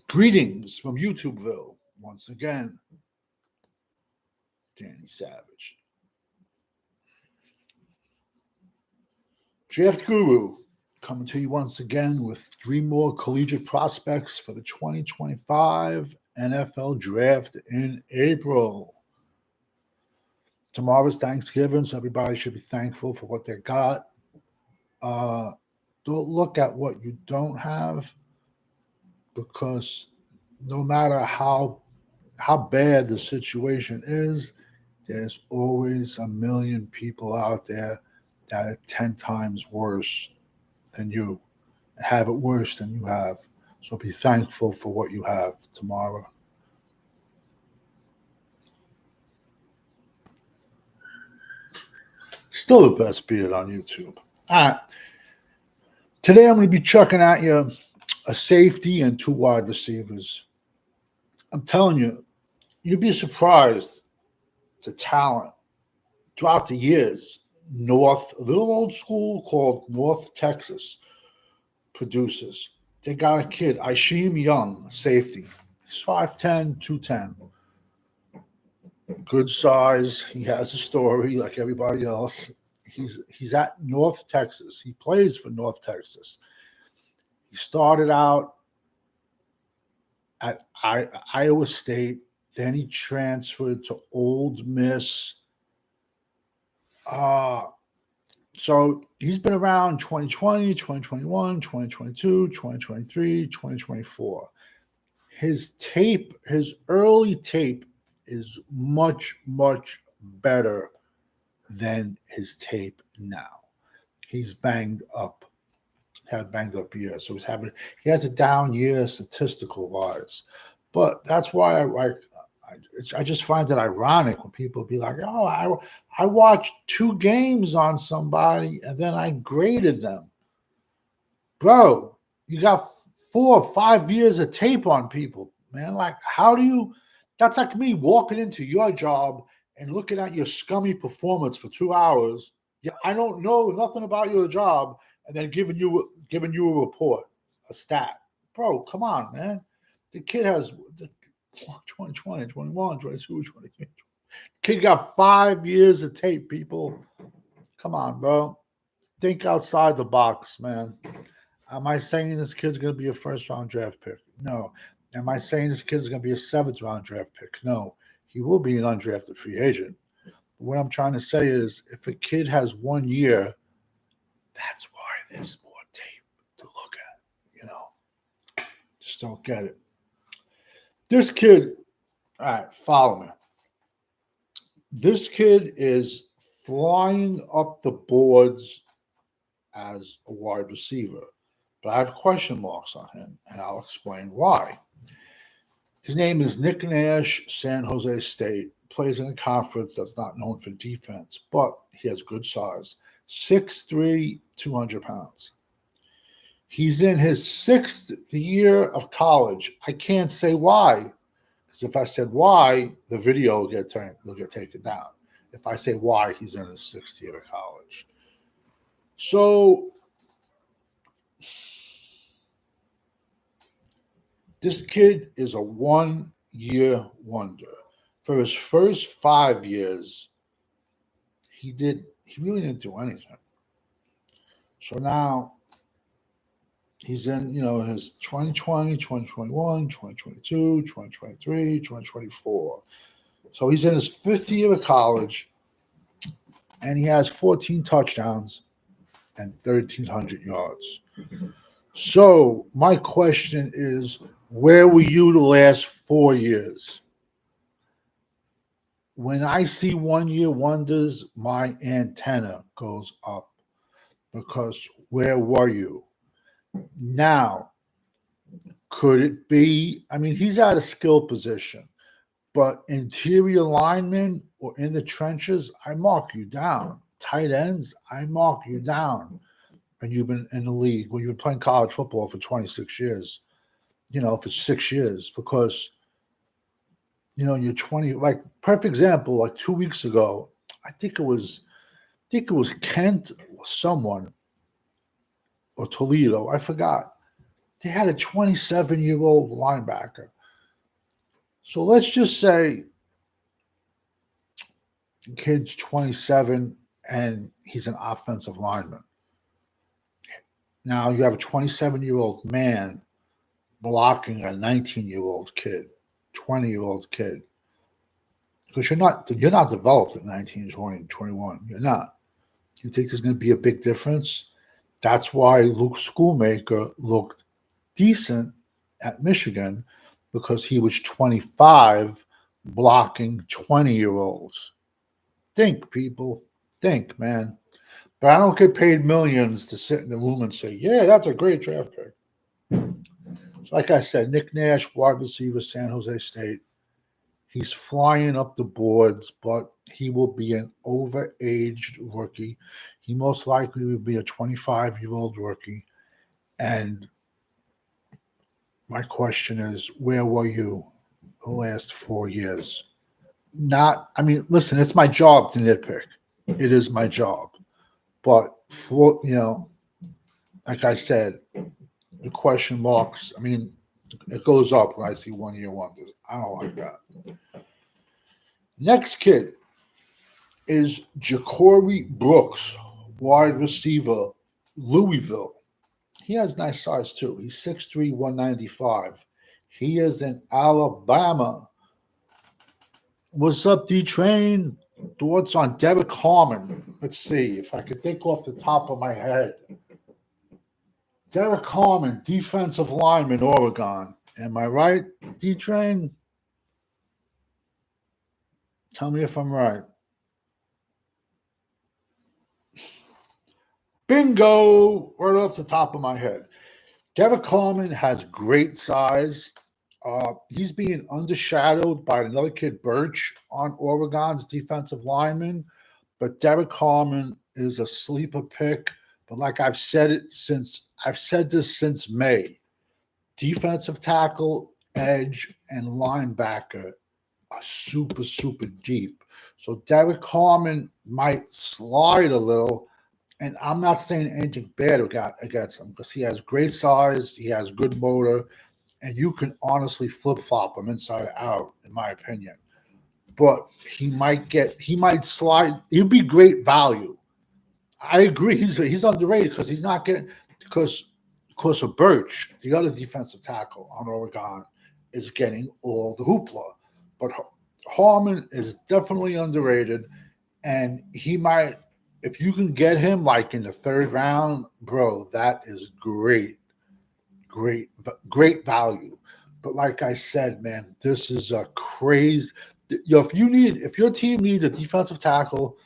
Greetings from YouTubeville. Once again, Danny Savage. Draft Guru coming to you once again with 3 more collegiate prospects for the 2025 NFL Draft in April. Tomorrow's Thanksgiving, so everybody should be thankful for what they got. Don't look at what you don't have, because no matter how bad the situation is, there's always a million people out there that are 10 times worse than you, have it worse than you have. So be thankful for what you have tomorrow. Still the best beard on YouTube. All right. Today I'm going to be chucking at you a safety and 2 wide receivers. I'm telling you, you'd be surprised the talent throughout the years. A little old school called North Texas producers. They got a kid, Isheem Young, safety. He's 5'10", 210. Good size. He has a story like everybody else. He's at North Texas. He plays for North Texas. He started out at Iowa State. Then he transferred to Ole Miss. So he's been around 2020, 2021, 2022, 2023, 2024. His early tape is much, much better than his tape now. He's banged up. Had banged up years. So he has a down year statistical wise. But that's why I just find it ironic when people be like, oh, I watched 2 games on somebody and then I graded them. Bro, you got 4 or 5 years of tape on people, man. Like, that's like me walking into your job and looking at your scummy performance for 2 hours. Yeah, I don't know nothing about your job, and then giving you a report, a stat. Bro, come on, man. The kid has 2020, 21, 22, 23. Kid got 5 years of tape, people. Come on, bro. Think outside the box, man. Am I saying this kid's going to be a first-round draft pick? No. Am I saying this kid's going to be a 7th-round draft pick? No. He will be an undrafted free agent. But what I'm trying to say is, if a kid has 1 year, that's why there's more tape to look at. Just don't get it. This kid, all right, follow me. This kid is flying up the boards as a wide receiver, but I have question marks on him, and I'll explain why. His name is Nick Nash, SanJose State, plays in a conference that's not known for defense, but he has good size. 6'3", 200 pounds. He's in his 6th year of college. I can't say why, because if I said why, the video will get taken down. If I say why he's in his 6th year of college. So this kid is a 1-year wonder. For his first 5 years, he really didn't do anything. So now he's in, his 2020, 2021, 2022, 2023, 2024. So he's in his 5th year of college, and he has 14 touchdowns and 1,300 yards. So my question is, where were you the last 4 years? When I see 1-year wonders, my antenna goes up, because where were you? Now, could it be? I mean, he's at a skill position, but interior linemen or in the trenches, I mark you down. Tight ends, I mark you down. And you've been in the league, you've been playing college football for 26 years, for 6 years, because, you're 20. Like, perfect example, like 2 weeks ago, I think it was Kent or someone, or Toledo, I forgot. They had a 27-year-old linebacker. So let's just say the kid's 27 and he's an offensive lineman. Now you have a 27-year-old man blocking a 19-year-old kid, 20-year-old kid. Because you're not developed at 19, 20, 21. You're not. You think there's going to be a big difference? That's why Luke Schoolmaker looked decent at Michigan, because he was 25 blocking 20-year-olds. Think, people. Think, man. But I don't get paid millions to sit in the room and say, yeah, that's a great draft pick. So like I said, Nick Nash, wide receiver, San Jose State. He's flying up the boards, but he will be an overaged rookie. He most likely will be a 25-year-old rookie. And my question is, where were you the last 4 years? Listen, it's my job to nitpick. It is my job. But like I said, the question marks, it goes up when I see 1 year wonders. I don't like that. Next kid is Ja'Cory Brooks, wide receiver, Louisville. He has nice size too. He's 6'3", 195. He is in Alabama. What's up, D-Train? Thoughts on Derek Harmon? Let's see if I could think off the top of my head. Derek Harmon, defensive lineman, Oregon. Am I right, D-Train? Tell me if I'm right. Bingo! Right off the top of my head. Derek Harmon has great size. He's being undershadowed by another kid, Birch, on Oregon's defensive lineman. But Derek Harmon is a sleeper pick. But like I've said this since May. Defensive tackle, edge, and linebacker are super, super deep. So Derek Harmon might slide a little. And I'm not saying anything bad against him, because he has great size, he has good motor, and you can honestly flip-flop him inside out, in my opinion. But he might slide. He'll be great value. I agree. He's underrated because he's not getting because of Birch, the other defensive tackle on Oregon, is getting all the hoopla. But Harmon is definitely underrated, and he might. If you can get him like in the third round, bro, that is great value. But like I said, man, this is a crazy. If your team needs a defensive tackle,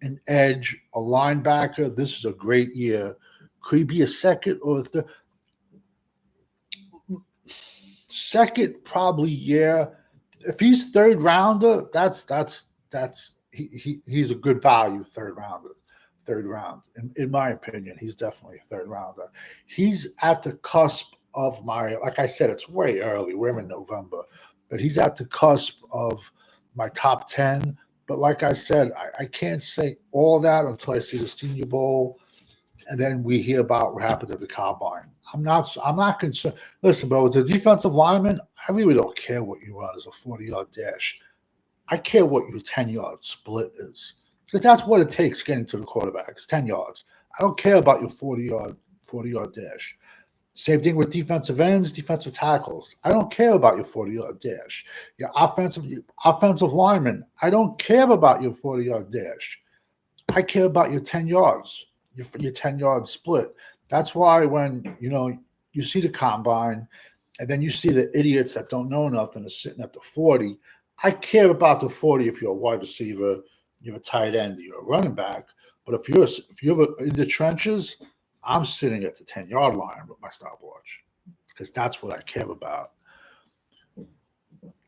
an edge, a linebacker, this is a great year. Could he be a second or a third? Second, probably, yeah. If he's third rounder, he's a good value third rounder. Third round, in my opinion, he's definitely a third rounder. He's at the cusp of like I said, it's way early. We're in November, but he's at the cusp of my top 10. But like I said, I can't say all that until I see the Senior Bowl, and then we hear about what happened at the Combine. I'm not concerned. Listen, bro, as a defensive lineman, I really don't care what you run as a 40-yard dash. I care what your 10-yard split is. Because that's what it takes getting to the quarterback. It's 10 yards. I don't care about your 40-yard dash. Same thing with defensive ends, defensive tackles. I don't care about your 40-yard dash. Your offensive lineman, I don't care about your 40-yard dash. I care about your 10 yards, your 10-yard split. That's why when, you see the Combine and then you see the idiots that don't know nothing are sitting at the 40, I care about the 40 if you're a wide receiver, you're a tight end, you're a running back. But if you're in the trenches, I'm sitting at the 10-yard line with my stopwatch, because that's what I care about.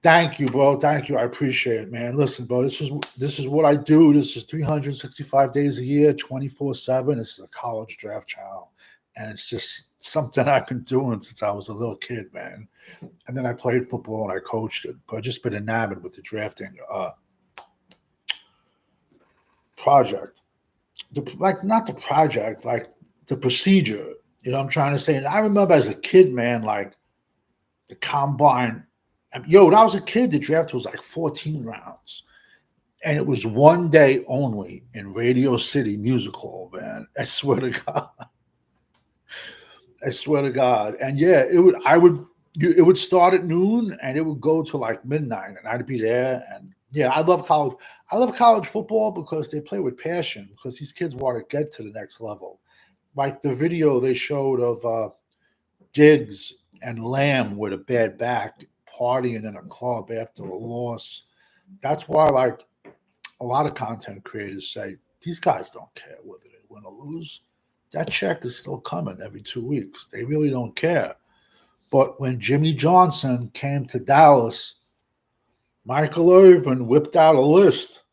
Thank you, bro. Thank you. I appreciate it, man. Listen, bro, this is what I do. This is 365 days a year, 24/7. This is a college draft channel, and it's just something I've been doing since I was a little kid, man. And then I played football and I coached it, but I've just been enamored with the drafting project. Not the project, like the procedure. You know what I'm trying to say? And I remember as a kid, man, like the combine. Yo, when I was a kid, the draft was like 14 rounds. And it was one day only in Radio City Music Hall, man. I swear to God. I swear to God. And yeah, it would start at noon and it would go to like midnight and I'd be there. And yeah, I love college. I love college football because they play with passion because these kids want to get to the next level. Like the video they showed of Diggs and Lamb with a bad back partying in a club after a loss. That's why, like, a lot of content creators say these guys don't care whether they win or lose. That check is still coming every 2 weeks. They really don't care. But when Jimmy Johnson came to Dallas, Michael Irvin whipped out a list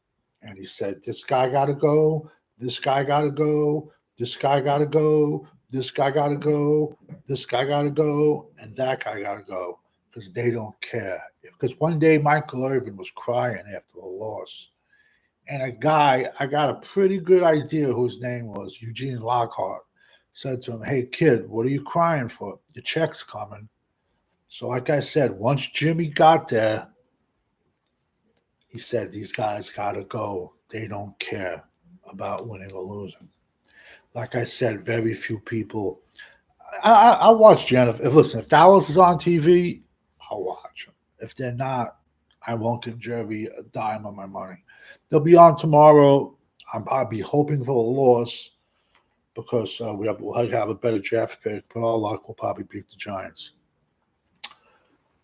and he said, this guy got to go, this guy got to go, this guy got to go, this guy got to go, this guy got to go, and that guy got to go because they don't care. Because one day Michael Irvin was crying after a loss. And a guy, I got a pretty good idea whose name was Eugene Lockhart, said to him, hey, kid, what are you crying for? The check's coming. So like I said, once Jimmy got there, he said, these guys got to go. They don't care about winning or losing. Like I said, very few people. I watch Jennifer. If Dallas is on TV, I'll watch them. If they're not, I won't give Jerry a dime of my money. They'll be on tomorrow. I'll be hoping for a loss because we'll have a better draft pick, but all luck will probably beat the Giants.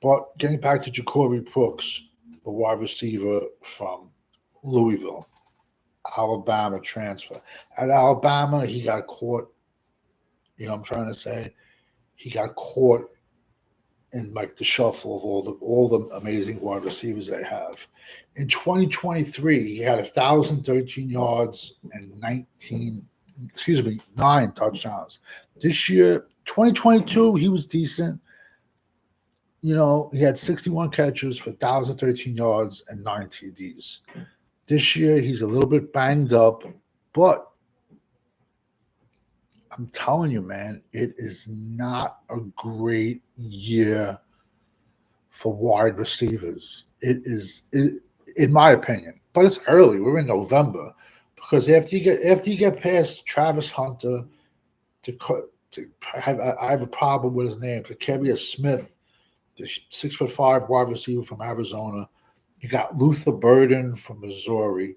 But getting back to Jacoby Brooks, the wide receiver from Louisville, Alabama transfer. At Alabama, he got caught. You know what I'm trying to say? He got caught in like the shuffle of all the amazing wide receivers they have. In 2023, he had 1,013 yards and 9 touchdowns. This year, 2022, he was decent. You know, he had 61 catches for 1,013 yards and 9 TDs. This year, he's a little bit banged up, but I'm telling you, man, it is not a great year for wide receivers. It is, in my opinion, but it's early. We're in November because after you get past Travis Hunter, I have a problem with his name. Kevius Smith, the 6'5" wide receiver from Arizona. You got Luther Burden from Missouri.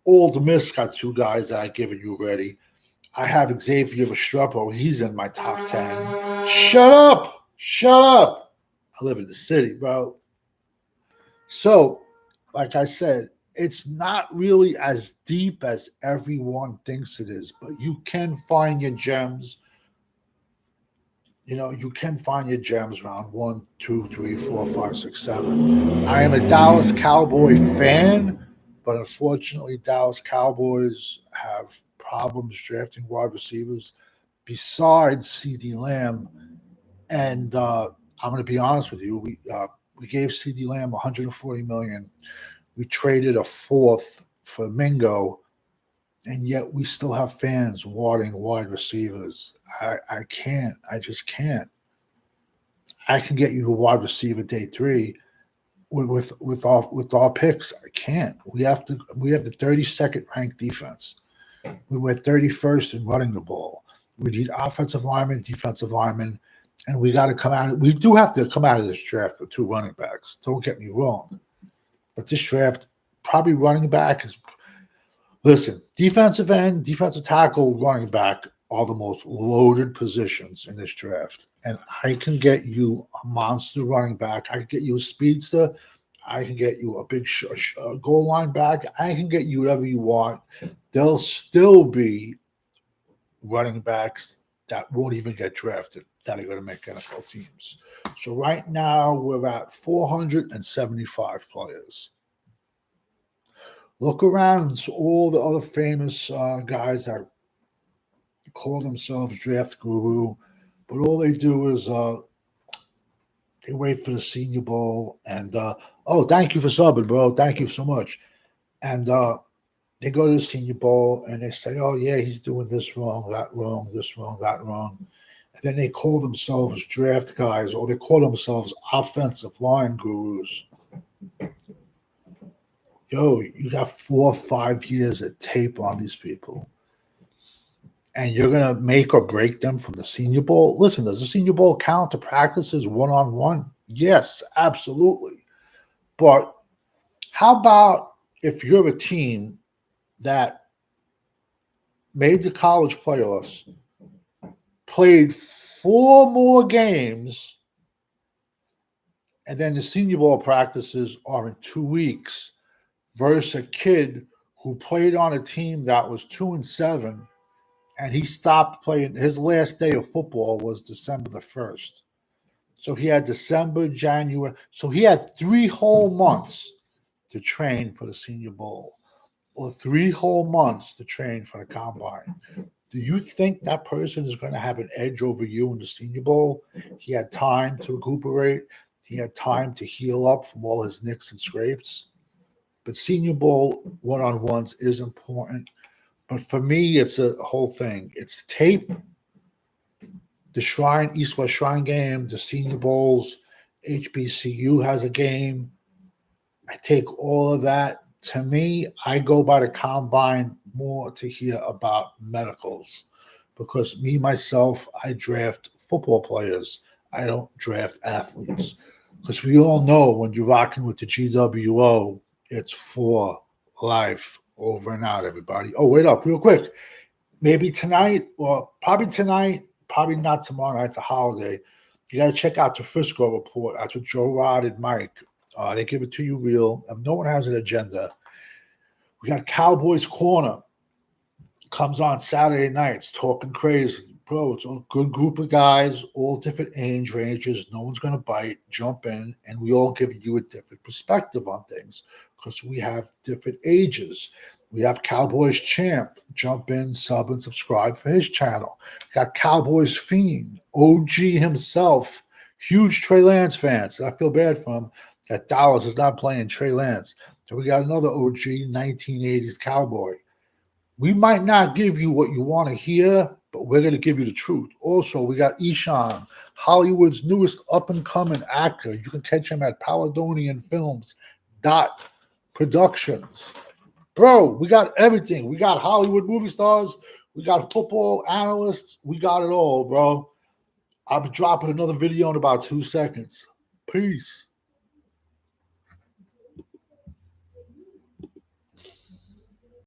Old Miss got 2 guys that I've given you already. I have Xavier Restrepo. He's in my top 10. Shut up. Shut up. I live in the city, bro. So, like I said, it's not really as deep as everyone thinks it is, but you can find your gems. You know, you can find your gems round 1, 2, 3, 4, 5, 6, 7. I am a Dallas Cowboy fan, but unfortunately, Dallas Cowboys have problems drafting wide receivers besides CeeDee Lamb. And I'm going to be honest with you, we gave CeeDee Lamb $140 million. We traded a fourth for Mingo, and yet we still have fans wanting wide receivers. I can't. I just can't. I can get you a wide receiver day 3 with our picks. I can't. We have the 32nd ranked defense. We were 31st in running the ball. We need offensive linemen, defensive linemen, and we got to come out. We do have to come out of this draft with 2 running backs. Don't get me wrong, but this draft, probably running back is. Listen, defensive end, defensive tackle, running back are the most loaded positions in this draft. And I can get you a monster running back. I can get you a speedster. I can get you a big goal line back. I can get you whatever you want. There'll still be running backs that won't even get drafted that are going to make NFL teams. So right now we're at 475 players. Look around to all the other famous guys that call themselves draft guru, but all they do is they wait for the Senior Bowl and, oh, thank you for subbing, bro. Thank you so much. And they go to the Senior Bowl and they say, oh, yeah, he's doing this wrong, that wrong, this wrong, that wrong. And then they call themselves draft guys, or they call themselves offensive line gurus. Yo, you got 4 or 5 years of tape on these people. And you're going to make or break them from the Senior Bowl? Listen, does the Senior Bowl count to practices one-on-one? Yes, absolutely. But how about if you're a team that made the college playoffs, played 4 more games, and then the Senior Bowl practices are in 2 weeks versus a kid who played on a team that was 2-7, and he stopped playing. His last day of football was December the 1st. So he had December, January. So he had 3 whole months to train for the Senior Bowl, or 3 whole months to train for the Combine. Do you think that person is going to have an edge over you in the Senior Bowl? He had time to recuperate. He had time to heal up from all his nicks and scrapes. But Senior Bowl one-on-ones is important. But for me, it's a whole thing. It's tape, the East-West Shrine game, the Senior Bowls, HBCU has a game. I take all of that. To me, I go by the Combine more to hear about medicals, because me, myself, I draft football players. I don't draft athletes, because we all know when you're rocking with the GWO, it's for life, over and out, everybody. Oh, wait up real quick. Maybe tonight, or probably tonight, probably not tomorrow night. It's a holiday. You got to check out the Frisco Report. That's with Joe Rod and Mike. They give it to you real. No one has an agenda. We got Cowboys Corner. Comes on Saturday nights, talking crazy. Bro, it's a good group of guys, all different age ranges. No one's going to bite. Jump in, and we all give you a different perspective on things because we have different ages. We have Cowboys Champ. Jump in, sub, and subscribe for his channel. We got Cowboys Fiend, OG himself. Huge Trey Lance fans. I feel bad for him that Dallas is not playing Trey Lance. So we got another OG 1980s Cowboy. We might not give you what you want to hear, but we're going to give you the truth. Also, we got Ishan, Hollywood's newest up-and-coming actor. You can catch him at Paladonian Films Productions. Bro, we got everything. We got Hollywood movie stars. We got football analysts. We got it all, bro. I'll be dropping another video in about 2 seconds. Peace.